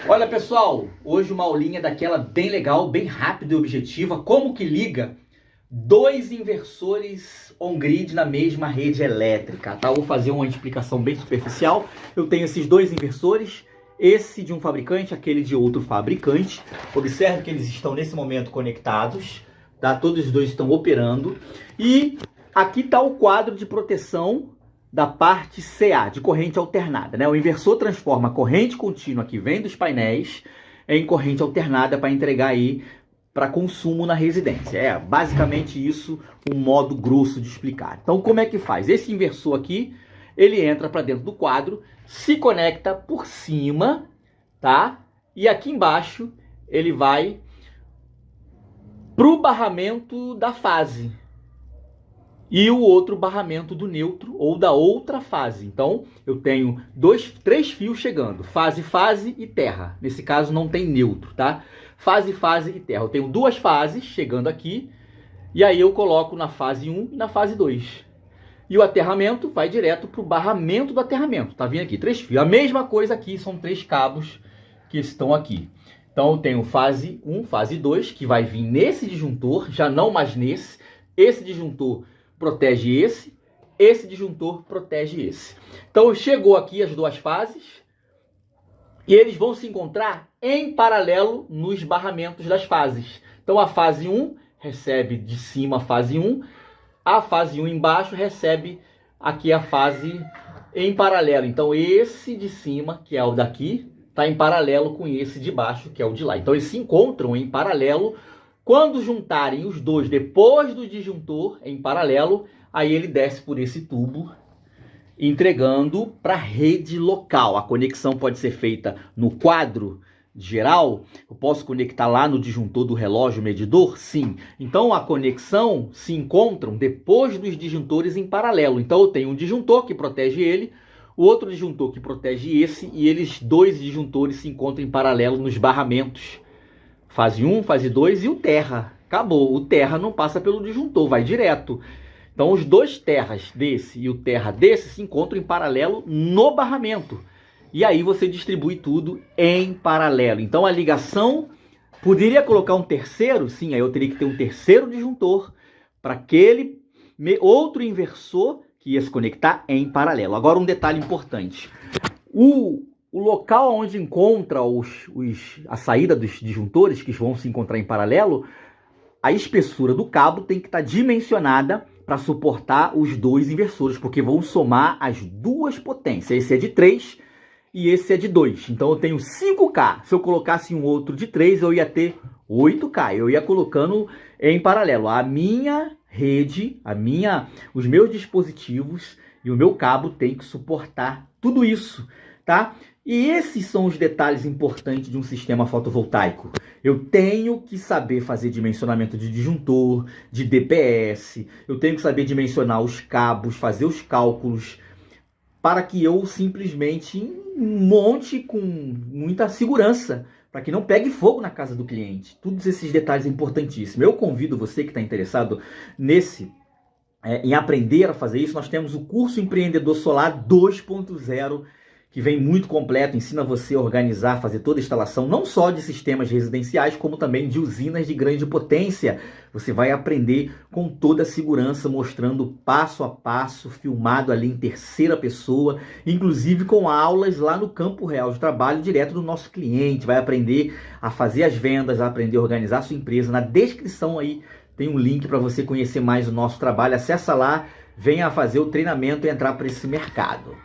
Olha pessoal, hoje uma aulinha daquela bem legal, bem rápida e objetiva, como que liga dois inversores on-grid na mesma rede elétrica, tá? Eu vou fazer uma explicação bem superficial. Eu tenho esses dois inversores, esse de um fabricante, aquele de outro fabricante. Observe que eles estão nesse momento conectados, tá? Todos os dois estão operando. E aqui está o quadro de proteção da parte CA, de corrente alternada, né? O inversor transforma a corrente contínua que vem dos painéis em corrente alternada para entregar aí para consumo na residência. É basicamente isso, um modo grosso de explicar. Então, como é que faz? Esse inversor aqui, ele entra para dentro do quadro, se conecta por cima, tá? E aqui embaixo ele vai para o barramento da fase e o outro barramento do neutro ou da outra fase. Então, eu tenho três fios chegando, fase, fase e terra. Nesse caso, não tem neutro, tá? Fase, fase e terra. Eu tenho duas fases chegando aqui, e aí eu coloco na fase 1 e na fase 2. E o aterramento vai direto para o barramento do aterramento. Tá vindo aqui, três fios. A mesma coisa aqui, são três cabos que estão aqui. Então, eu tenho fase 1, fase 2, que vai vir nesse disjuntor, já não mais nesse. Esse disjuntor protege esse disjuntor protege esse. Então, chegou aqui as duas fases e eles vão se encontrar em paralelo nos barramentos das fases. Então, a fase 1 recebe de cima a fase 1, a fase 1 embaixo recebe aqui a fase em paralelo. Então, esse de cima, que é o daqui, está em paralelo com esse de baixo, que é o de lá. Então, eles se encontram em paralelo. Quando juntarem os dois depois do disjuntor em paralelo, aí ele desce por esse tubo, entregando para a rede local. A conexão pode ser feita no quadro geral. Eu posso conectar lá no disjuntor do relógio medidor? Sim. Então a conexão se encontram depois dos disjuntores em paralelo. Então eu tenho um disjuntor que protege ele, o outro disjuntor que protege esse, e eles dois disjuntores se encontram em paralelo nos barramentos. Fase 1, fase 2 e o terra. Acabou. O terra não passa pelo disjuntor, vai direto. Então, os dois terras desse e o terra desse se encontram em paralelo no barramento. E aí você distribui tudo em paralelo. Então, a ligação poderia colocar um terceiro? Sim, aí eu teria que ter um terceiro disjuntor para aquele outro inversor que ia se conectar em paralelo. Agora, um detalhe importante. O local onde encontra a saída dos disjuntores, que vão se encontrar em paralelo, a espessura do cabo tem que estar dimensionada para suportar os dois inversores, porque vão somar as duas potências. Esse é de 3 e esse é de 2. Então eu tenho 5K. Se eu colocasse um outro de 3, eu ia ter 8K. Eu ia colocando em paralelo. A minha rede, os meus dispositivos e o meu cabo tem que suportar tudo isso, tá? E esses são os detalhes importantes de um sistema fotovoltaico. Eu tenho que saber fazer dimensionamento de disjuntor, de DPS, eu tenho que saber dimensionar os cabos, fazer os cálculos, para que eu simplesmente monte com muita segurança, para que não pegue fogo na casa do cliente. Todos esses detalhes é importantíssimo. Eu convido você que está interessado em aprender a fazer isso. Nós temos o curso Empreendedor Solar 2.0, que vem muito completo, ensina você a organizar, fazer toda a instalação, não só de sistemas residenciais, como também de usinas de grande potência. Você vai aprender com toda a segurança, mostrando passo a passo, filmado ali em terceira pessoa, inclusive com aulas lá no campo real de trabalho, direto do nosso cliente. Vai aprender a fazer as vendas, a aprender a organizar a sua empresa. Na descrição aí tem um link para você conhecer mais o nosso trabalho. Acessa lá, venha fazer o treinamento e entrar para esse mercado.